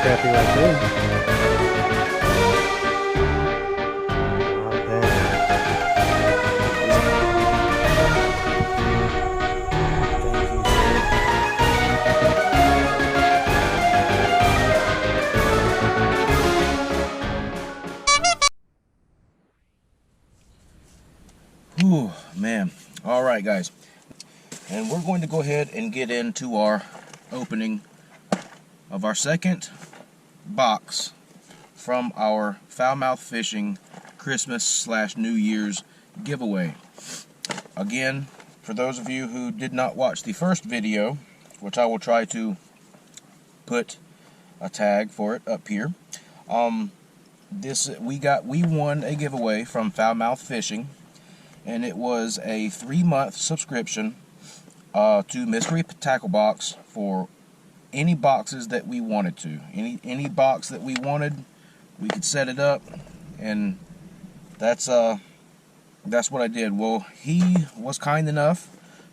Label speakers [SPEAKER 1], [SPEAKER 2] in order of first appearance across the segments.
[SPEAKER 1] crappie right there.
[SPEAKER 2] Whew, man. All right, guys. And we're going to go ahead and get into our opening of our second box from our FoulMouthFishing Christmas/New Year's giveaway. Again, for those of you who did not watch the first video, which I will try to put a tag for it up here, we won a giveaway from FoulMouthFishing. And it was a 3-month subscription to Mystery Tackle Box for any boxes that we wanted to. Any box that we wanted, we could set it up, and that's what I did. Well, he was kind enough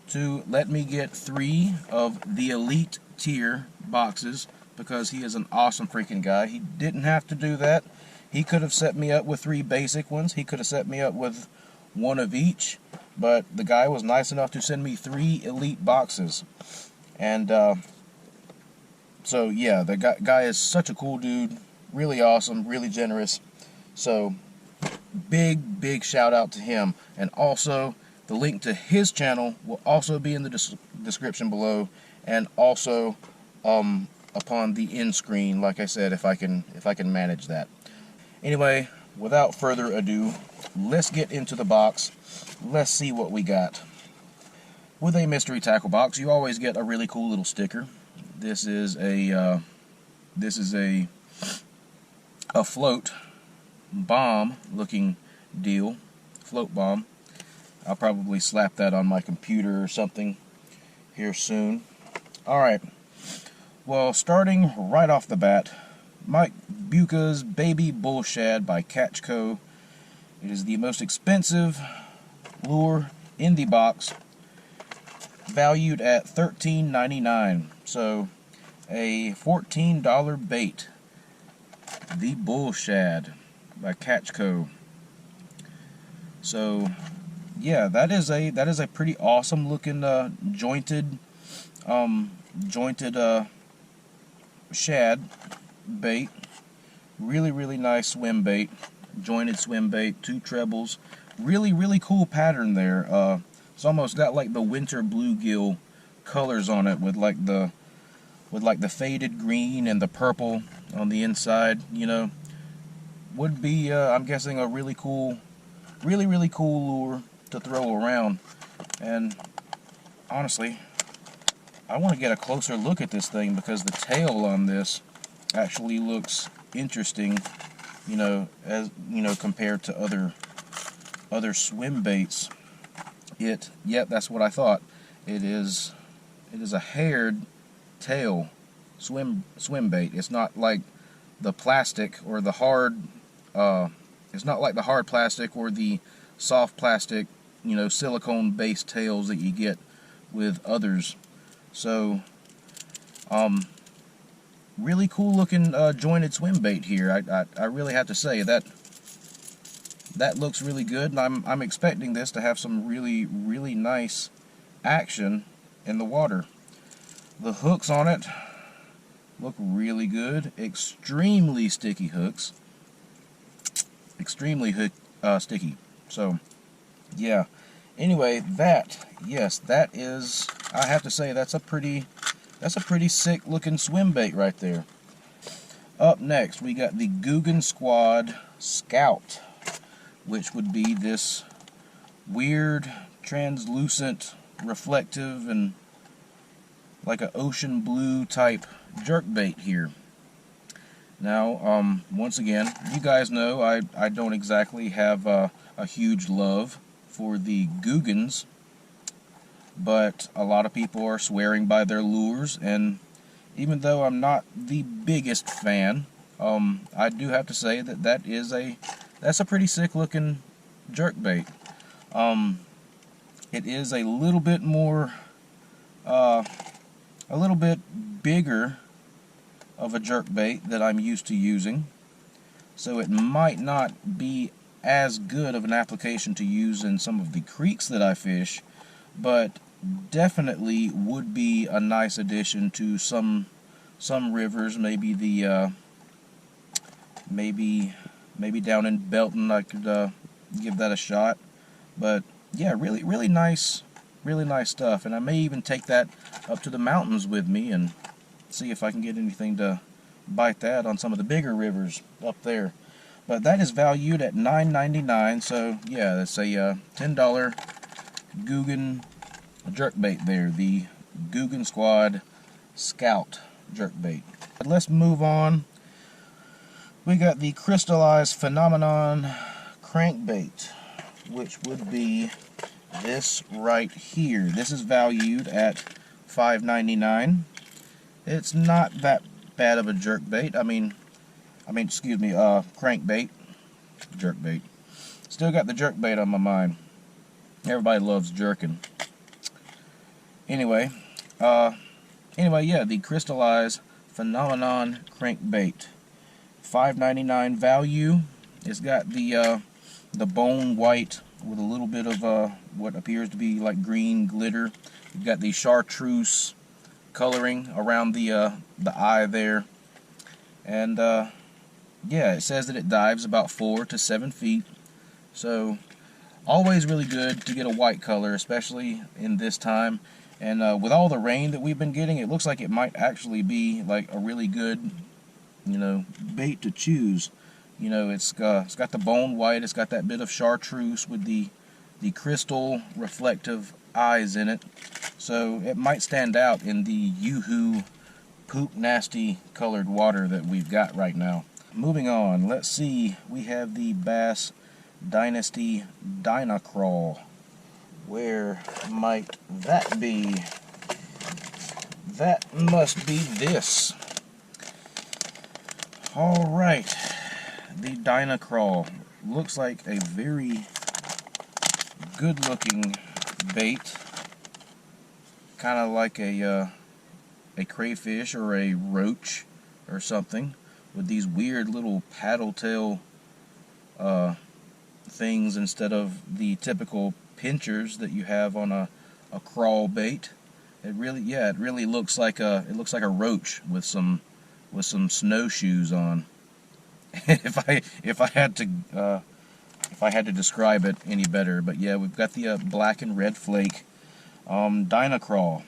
[SPEAKER 2] to let me get 3 of the Elite tier boxes because he is an awesome freaking guy. He didn't have to do that. He could have set me up with 3 basic ones. He could have set me up with 1 of each, but the guy was nice enough to send me 3 Elite boxes. And so yeah, the guy is such a cool dude, really awesome, really generous. So big shout out to him. And also the link to his channel will also be in the description below, and also upon the end screen, like I said, if I can manage that. Anyway, without further ado, let's get into the box. Let's see what we got. With a mystery tackle box, you always get a really cool little sticker. This is a float bomb looking deal. Float bomb. I'll probably slap that on my computer or something here soon. Alright. Well, starting right off the bat, Mike Buca's Baby Bull Shad by Catch Co. It is the most expensive lure in the box, valued at $13.99. So a $14 bait. The Bull Shad by Catch Co. So yeah, that is a pretty awesome looking jointed shad bait. Really nice swim bait. Jointed swim bait, 2 trebles. Really cool pattern there. It's almost got like the winter bluegill colors on it, with like the faded green and the purple on the inside. You know, would be I'm guessing a really cool lure to throw around. And honestly, I want to get a closer look at this thing because the tail on this actually looks interesting, you know, as you know, compared to other swim baits. Yep, that's what I thought. It is a haired tail swim bait. It's not like the plastic or the hard it's not like the hard plastic or the soft plastic, you know, silicone based tails that you get with others. So really cool looking jointed swim bait here. I really have to say that looks really good, and I'm expecting this to have some really nice action in the water. The hooks on it look really good. Extremely sticky hooks. Extremely sticky. So yeah. Anyway, that is, I have to say, that's a pretty sick looking swim bait right there. Up next, we got the Guggen Squad Scout, which would be this weird, translucent, reflective, and like an ocean blue type jerk bait here. Now, once again, you guys know I don't exactly have a huge love for the Guggens, but a lot of people are swearing by their lures, and even though I'm not the biggest fan, I do have to say that that's a pretty sick looking jerkbait. It is a little bit more, a little bit bigger of a jerkbait that I'm used to using, so it might not be as good of an application to use in some of the creeks that I fish, but definitely would be a nice addition to some rivers. Maybe the maybe down in Belton I could give that a shot. But yeah, really nice stuff, and I may even take that up to the mountains with me and see if I can get anything to bite that on some of the bigger rivers up there. But that is valued at $9.99, so yeah, that's a $10 Guggen jerkbait there, the Guggen Squad Scout jerkbait. But let's move on. We got the crystallized phenomenon crankbait, which would be this right here. This is valued at $5.99. It's not that bad of a jerkbait. I mean, excuse me, crankbait, jerkbait. Still got the jerkbait on my mind. Everybody loves jerking. Anyway, yeah, the crystallized phenomenon crankbait, $5.99 value. It's got the bone white with a little bit of what appears to be like green glitter. You've got the chartreuse coloring around the eye there, and yeah, it says that it dives about 4 to 7 feet. So always really good to get a white color, especially in this time. And with all the rain that we've been getting, it looks like it might actually be like a really good, you know, bait to choose. You know, it's got the bone white, it's got that bit of chartreuse with the crystal reflective eyes in it. So it might stand out in the yoo-hoo poop nasty colored water that we've got right now. Moving on, let's see, we have the Bass Dynasty Dynacrawl. Where might that be? That must be this. Alright, the Dynacrawl looks like a very good looking bait, kind of like a crayfish or a roach or something, with these weird little paddle tail things instead of the typical pinchers that you have on a crawl bait. It really looks like a roach with some snowshoes on. if I had to describe it any better. But yeah, we've got the black and red flake Dynacrawl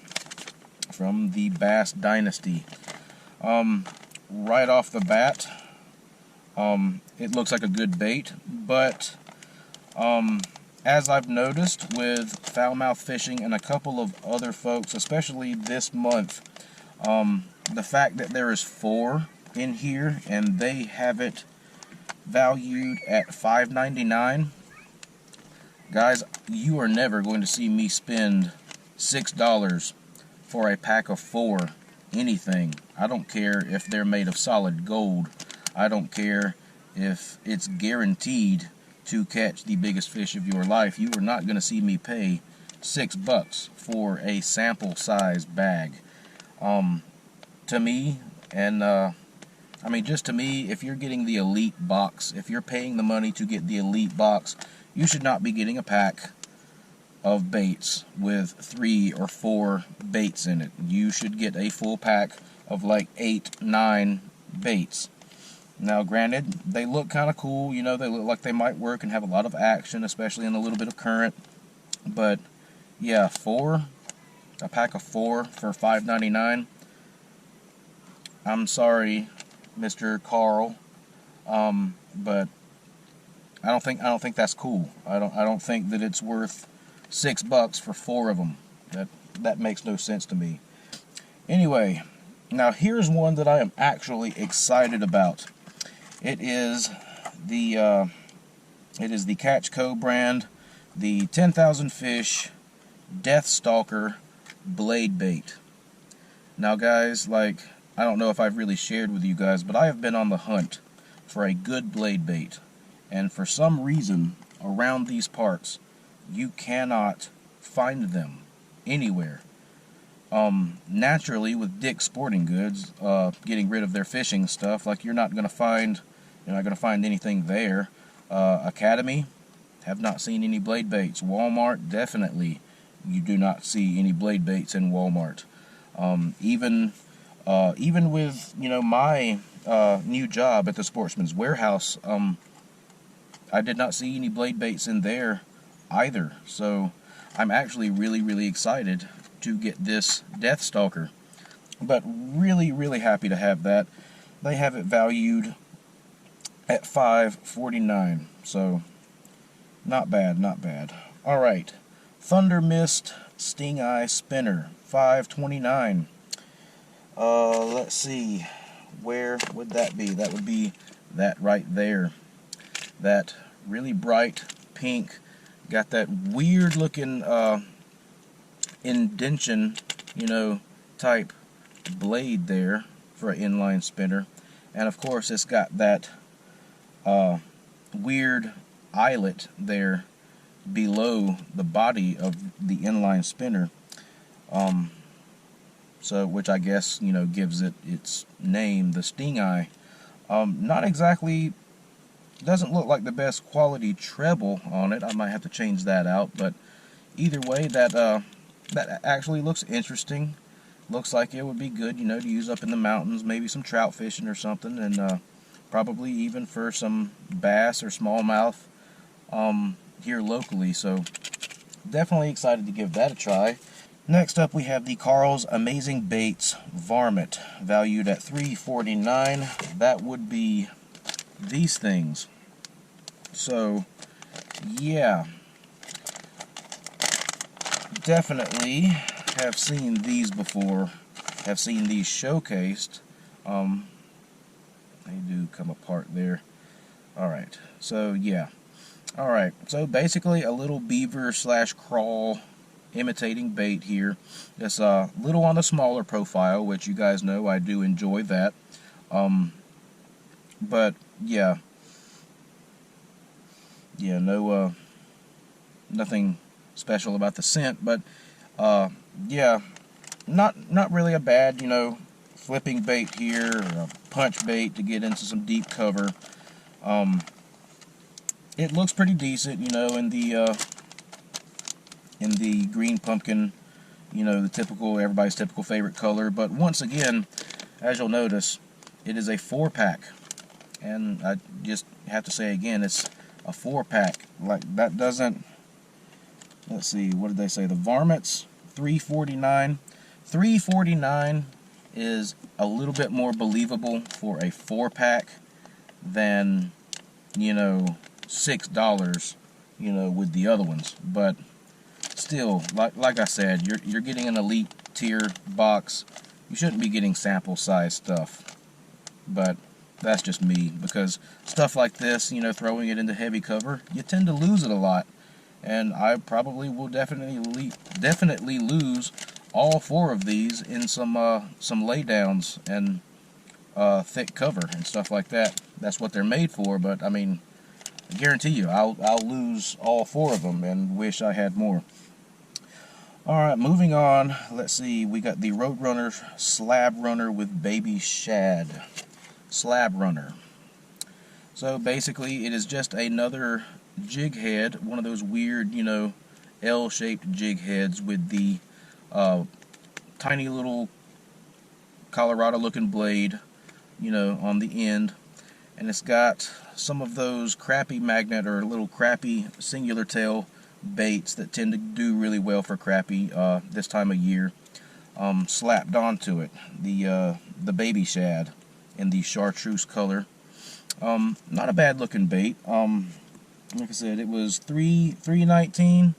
[SPEAKER 2] from the Bass Dynasty. Right off the bat, it looks like a good bait, but as I've noticed with FoulMouthFishing and a couple of other folks, especially this month, the fact that there is 4 in here and they have it valued at $5.99, guys, you are never going to see me spend $6 for a pack of 4 anything. I don't care if they're made of solid gold. I don't care if it's guaranteed to catch the biggest fish of your life. You are not going to see me pay $6 for a sample size bag. To me, and I mean, just to me, if you're getting the Elite Box, if you're paying the money to get the Elite Box, you should not be getting a pack of baits with 3 or 4 baits in it. You should get a full pack of like 8, 9 baits. Now granted, they look kind of cool, you know, they look like they might work and have a lot of action, especially in a little bit of current. But yeah, a pack of 4 for $5.99. I'm sorry, Mr. Carl, but I don't think that's cool. I don't think that it's worth $6 for 4 of them. That makes no sense to me. Anyway, now here's one that I am actually excited about. It is the Catch Co brand, the 10,000 Fish Death Stalker blade bait. Now guys, like, I don't know if I've really shared with you guys, but I have been on the hunt for a good blade bait, and for some reason around these parts you cannot find them anywhere. naturally with Dick's Sporting Goods getting rid of their fishing stuff, like you're not going to find anything there. Academy, have not seen any blade baits. Walmart, definitely you do not see any blade baits in Walmart. Even with my new job at the Sportsman's Warehouse, I did not see any blade baits in there either. So I'm actually really excited to get this Death Stalker, but really happy to have that. They have it valued at $5.49, so not bad. All right, Thunder Mist Sting Eye Spinner, $5.29. Let's see, where would that be? That would be that right there. That really bright pink, got that weird looking indention, type blade there for an inline spinner, and of course it's got that weird eyelet there below the body of the inline spinner, so which I guess gives it its name, the Sting Eye. Not exactly, doesn't look like the best quality treble on it. I might have to change that out, but either way, that actually looks interesting. Looks like it would be good, to use up in the mountains, maybe some trout fishing or something, and probably even for some bass or smallmouth here locally. So definitely excited to give that a try. Next up, we have the Carl's Amazing Baits Varmint, valued at $3.49. That would be these things. So yeah, definitely have seen these before, have seen these showcased. They do come apart there. Alright, so yeah. Alright, so basically a little beaver / crawl imitating bait here. It's a little on the smaller profile, which you guys know I do enjoy that. But yeah, no, nothing special about the scent, but yeah, not really a bad, flipping bait here, or a punch bait to get into some deep cover. It looks pretty decent, in the green pumpkin, the typical, everybody's typical favorite color. But once again, as you'll notice, it is a 4-pack, and I just have to say again, it's a 4-pack. Like, that doesn't, let's see, what did they say? The varmints, $3.49. $3.49 is a little bit more believable for a 4-pack than, $6, with the other ones. But still, like I said, you're getting an elite tier box. You shouldn't be getting sample size stuff. But that's just me, because stuff like this, throwing it into heavy cover, you tend to lose it a lot. And I probably will definitely lose all 4 of these in some laydowns and thick cover and stuff like that. That's what they're made for. But I mean, I guarantee you, I'll lose all 4 of them and wish I had more. All right, moving on. Let's see. We got the Roadrunner Slab Runner with Baby Shad. Slab Runner. So basically, it is just another jig head, one of those weird, L-shaped jig heads with the tiny little Colorado-looking blade, on the end, and it's got some of those crappie magnet or little crappie singular tail baits that tend to do really well for crappie this time of year, slapped onto it. The Baby Shad in the chartreuse color. Not a bad looking bait. Like I said, it was $3.19.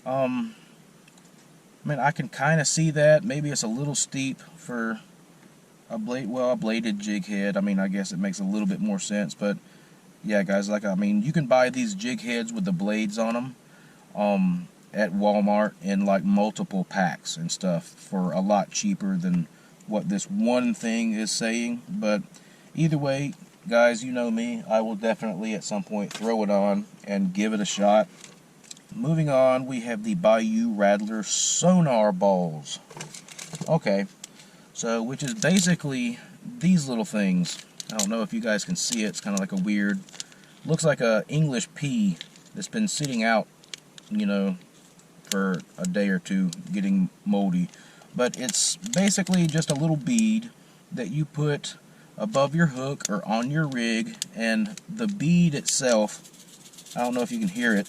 [SPEAKER 2] I mean, I can kind of see that. Maybe it's a little steep for a bladed jig head. I mean, I guess it makes a little bit more sense. But yeah, guys, you can buy these jig heads with the blades on them at Walmart in like multiple packs and stuff for a lot cheaper than what this one thing is saying. But either way, guys, you know me, I will definitely at some point throw it on and give it a shot. Moving on, we have the Bayou Rattler Sonar Balls. Okay, so which is basically these little things. I don't know if you guys can see it. It's kind of like a weird, looks like a English pea that's been sitting out, you know, for a day or two getting moldy. But it's basically just a little bead that you put above your hook or on your rig, and the bead itself, I don't know if you can hear it,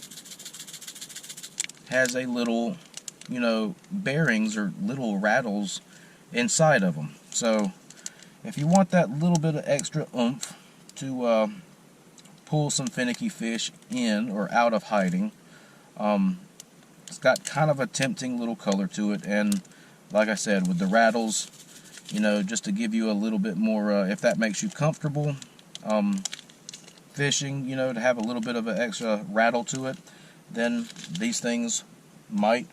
[SPEAKER 2] has a little, you know, bearings or little rattles inside of them. So if you want that little bit of extra oomph to pull some finicky fish in or out of hiding, it's got kind of a tempting little color to it, and like I said, with the rattles, you know, just to give you a little bit more, if that makes you comfortable fishing, you know, to have a little bit of an extra rattle to it, then these things might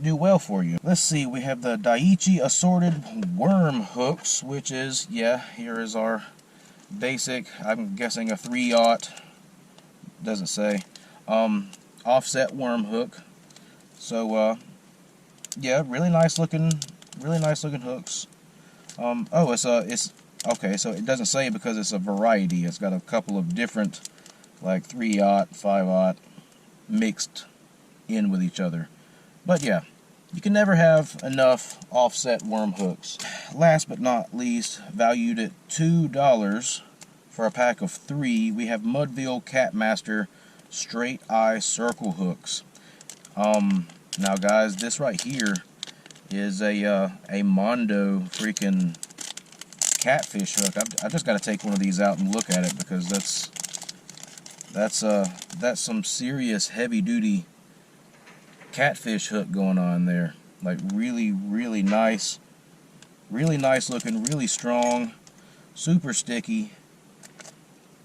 [SPEAKER 2] do well for you. Let's see, we have the Daiichi assorted worm hooks, which is, yeah, here is our basic, I'm guessing a 3/0, doesn't say, offset worm hook. So yeah, really nice looking hooks. Oh, it's okay, so it doesn't say because it's a variety. It's got a couple of different, like 3/0, 5/0 mixed in with each other. But yeah, you can never have enough offset worm hooks. Last but not least, valued at $2 for a pack of 3, we have Mudville Catmaster straight eye circle hooks. Now guys, this right here is a Mondo freaking catfish hook. I just got to take one of these out and look at it, because that's some serious heavy duty catfish hook going on there. Like really nice looking, really strong, super sticky.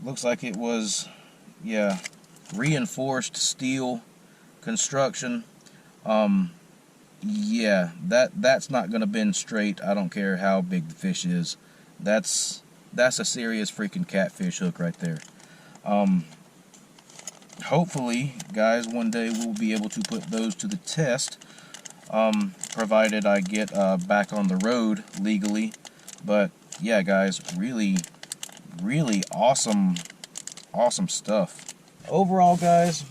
[SPEAKER 2] Looks like it was, yeah, reinforced steel construction. Yeah, that's not gonna bend straight. I don't care how big the fish is. That's a serious freaking catfish hook right there. Hopefully, guys, one day we'll be able to put those to the test, provided I get back on the road legally. But yeah, guys, really awesome stuff. Overall, guys,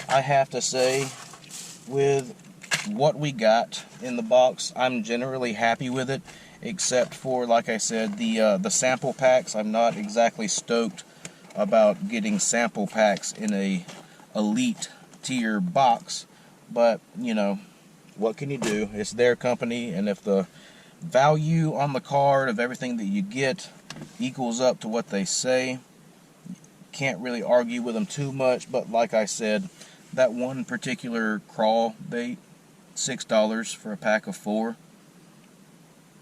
[SPEAKER 2] I have to say, with what we got in the box, I'm generally happy with it, except for, like I said, the sample packs. I'm not exactly stoked about getting sample packs in a elite tier box, but you know, what can you do? It's their company, and if the value on the card of everything that you get equals up to what they say, can't really argue with them too much. But like I said, that one particular crawl bait, $6 for a pack of 4,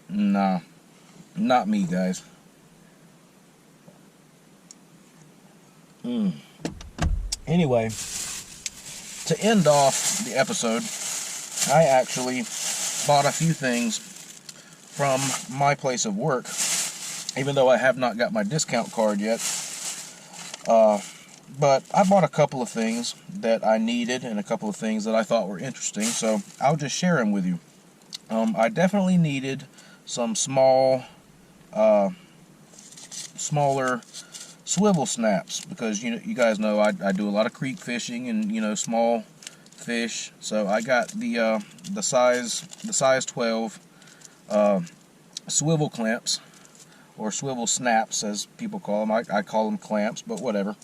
[SPEAKER 2] nah, not me, guys. Anyway, to end off the episode, I actually bought a few things from my place of work, even though I have not got my discount card yet. But I bought a couple of things that I needed and a couple of things that I thought were interesting, so I'll just share them with you. I definitely needed some smaller swivel snaps, because you guys know I do a lot of creek fishing and, you know, small fish. So I got the size 12 swivel clamps, or swivel snaps as people call them. I call them clamps, but whatever.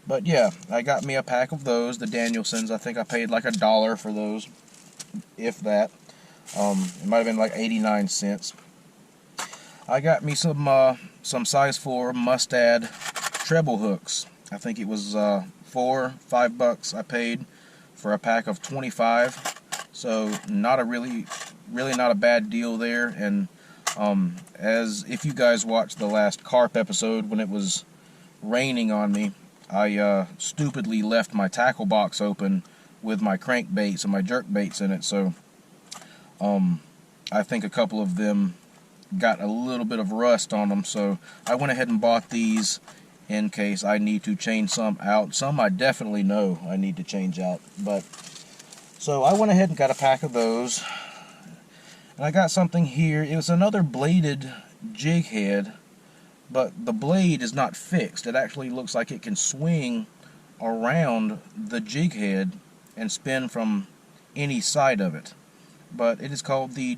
[SPEAKER 2] But yeah, I got me a pack of those, the Danielsons. I think I paid like $1 for those, if that. It might have been like 89 cents. I got me some size 4 Mustad treble hooks. I think it was $5 I paid for a pack of 25. So not a really not a bad deal there. And as if you guys watched the last carp episode, when it was raining on me, I stupidly left my tackle box open with my crankbaits and my jerk baits in it. So I think a couple of them got a little bit of rust on them, so I went ahead and bought these in case I need to change some out. Some I definitely know I need to change out, but so I went ahead and got a pack of those. And I got something here. It was another bladed jig head, but the blade is not fixed. It actually looks like it can swing around the jig head and spin from any side of it. But it is called the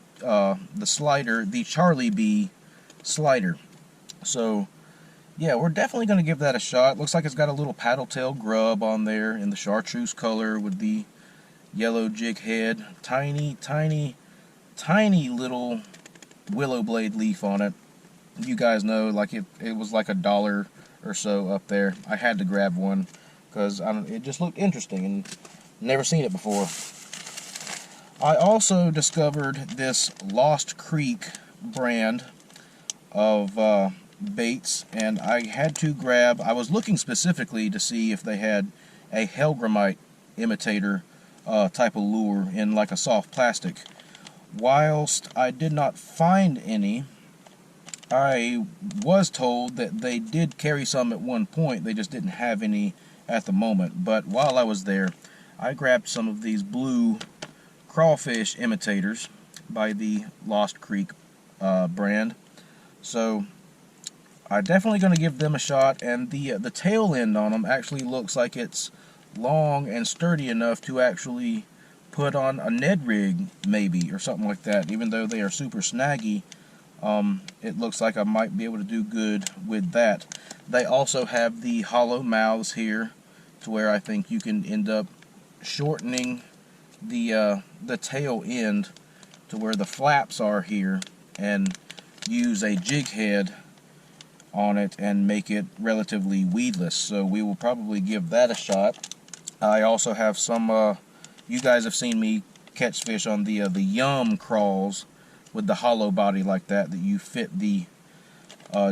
[SPEAKER 2] slider, the Charlie B slider. So yeah, we're definitely going to give that a shot. Looks like it's got a little paddle tail grub on there in the chartreuse color with the yellow jig head. Tiny, tiny, tiny little willow blade leaf on it. You guys know, like it was like $1 or so up there. I had to grab one because it just looked interesting and never seen it before. I also discovered this Lost Creek brand of baits, and I had to grab, I was looking specifically to see if they had a hellgrammite imitator type of lure in like a soft plastic. Whilst I did not find any, I was told that they did carry some at one point, they just didn't have any at the moment. But while I was there, I grabbed some of these blue crawfish imitators by the Lost Creek brand. So I'm definitely going to give them a shot, and the tail end on them actually looks like it's long and sturdy enough to actually put on a Ned rig maybe, or something like that. Even though they are super snaggy, it looks like I might be able to do good with that. They also have the hollow mouths here, to where I think you can end up shortening the tail end to where the flaps are here, and use a jig head on it and make it relatively weedless. So we will probably give that a shot. I also have some, you guys have seen me catch fish on the Yum crawls with the hollow body like that you fit the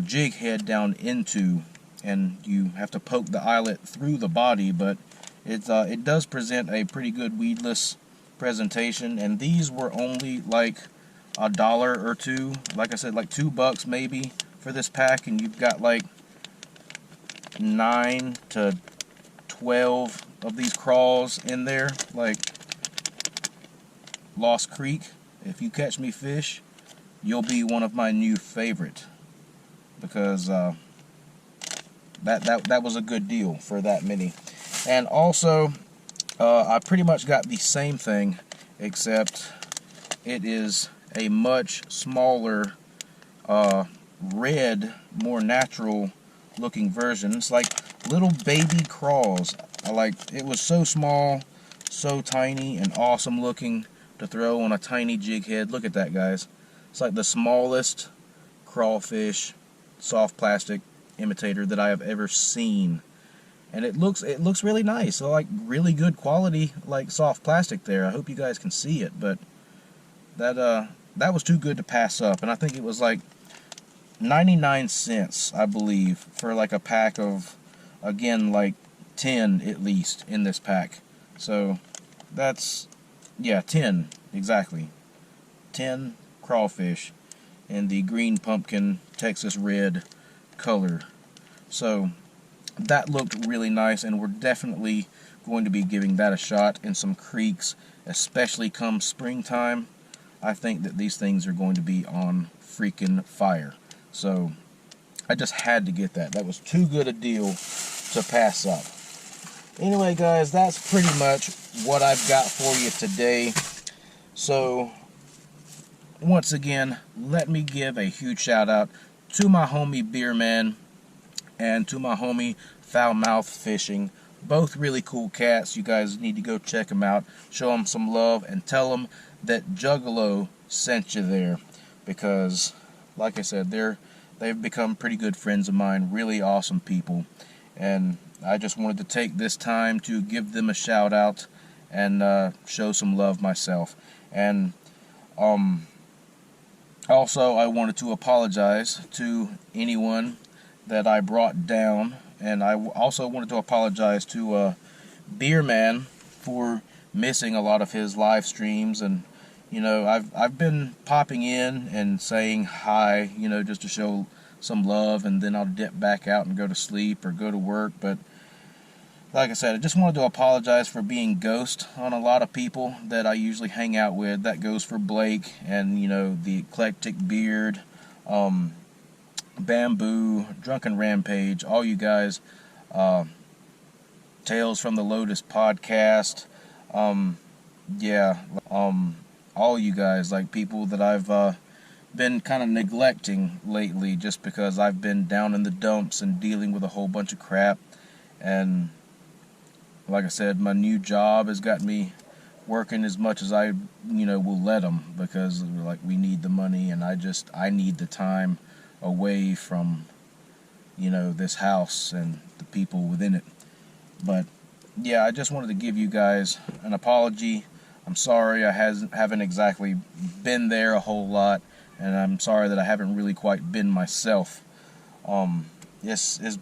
[SPEAKER 2] jig head down into, and you have to poke the eyelet through the body, but it does present a pretty good weedless presentation. And these were only like $1 or $2, like I said, like $2 maybe for this pack, and you've got like 9 to 12 of these crawls in there. Like, Lost Creek, if you catch me fish, you'll be one of my new favorite, because that was a good deal for that many. And also I pretty much got the same thing, except it is a much smaller red, more natural looking version. It's like little baby crawls. It was so small, so tiny, and awesome looking to throw on a tiny jig head. Look at that, guys. It's like the smallest crawfish soft plastic imitator that I have ever seen, and it looks really nice. So, like, really good quality, like, soft plastic there. I hope you guys can see it, but that was too good to pass up. And I think it was like 99 cents, I believe, for like a pack of, again, like 10 at least in this pack. So that's, yeah, 10 exactly. 10 crawfish in the green pumpkin Texas red color. So that looked really nice, and we're definitely going to be giving that a shot in some creeks, especially come springtime. I think that these things are going to be on freaking fire. So I just had to get that. That was too good a deal to pass up. Anyway, guys, that's pretty much what I've got for you today. So once again, let me give a huge shout out to my homie Beerman and to my homie FoulMouthFishing. Both really cool cats. You guys need to go check them out. Show them some love and tell them that Juggalo sent you there, because, like I said, they've become pretty good friends of mine. Really awesome people, and I just wanted to take this time to give them a shout out and show some love myself. And also, I wanted to apologize to anyone that I brought down, and I also wanted to apologize to Beerman for missing a lot of his live streams. And you know, I've been popping in and saying hi, you know, just to show some love, and then I'll dip back out and go to sleep or go to work. But like I said, I just wanted to apologize for being ghost on a lot of people that I usually hang out with. That goes for Blake and, you know, the Eclectic Beard, Bamboo, Drunken Rampage, all you guys, Tales from the Lotus podcast, all you guys, like people that I've been kind of neglecting lately just because I've been down in the dumps and dealing with a whole bunch of crap. And like I said, my new job has got me working as much as I, will let them, because like we need the money, and I need the time away from, this house and the people within it. But yeah, I just wanted to give you guys an apology. I'm sorry I haven't exactly been there a whole lot, and I'm sorry that I haven't really quite been myself. It's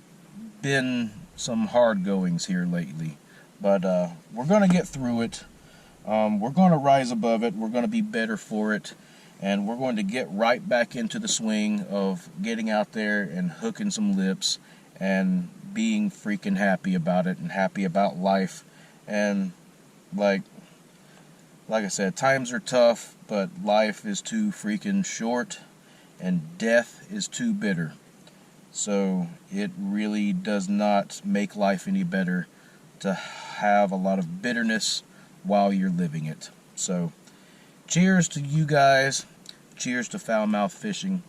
[SPEAKER 2] been some hard goings here lately, but we're gonna get through it. We're gonna rise above it. We're gonna be better for it, and we're going to get right back into the swing of getting out there and hooking some lips and being freaking happy about it and happy about life. And like I said, times are tough, but life is too freaking short and death is too bitter. So it really does not make life any better to have a lot of bitterness while you're living it. So cheers to you guys. Cheers to FoulMouthFishing.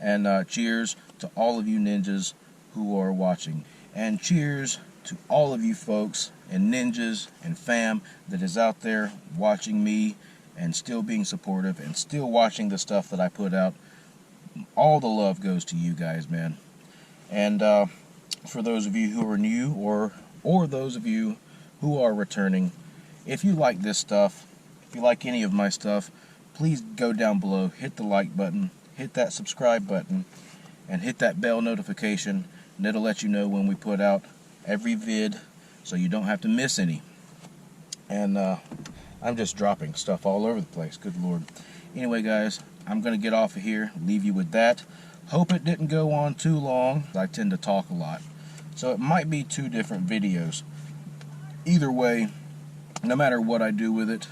[SPEAKER 2] And cheers to all of you ninjas who are watching. And cheers to all of you folks and ninjas and fam that is out there watching me and still being supportive and still watching the stuff that I put out. All the love goes to you guys, man. And for those of you who are new or those of you who are returning, if you like this stuff, if you like any of my stuff, please go down below, hit the like button, hit that subscribe button, and hit that bell notification, and it'll let you know when we put out every vid, so you don't have to miss any. And I'm just dropping stuff all over the place, good lord. Anyway guys, I'm gonna get off of here, leave you with that. Hope it didn't go on too long. I tend to talk a lot, so it might be 2 different videos. Either way, no matter what I do with it,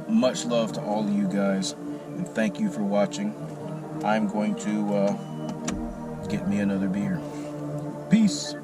[SPEAKER 2] much love to all of you guys, and thank you for watching. I'm going to get me another beer. Peace.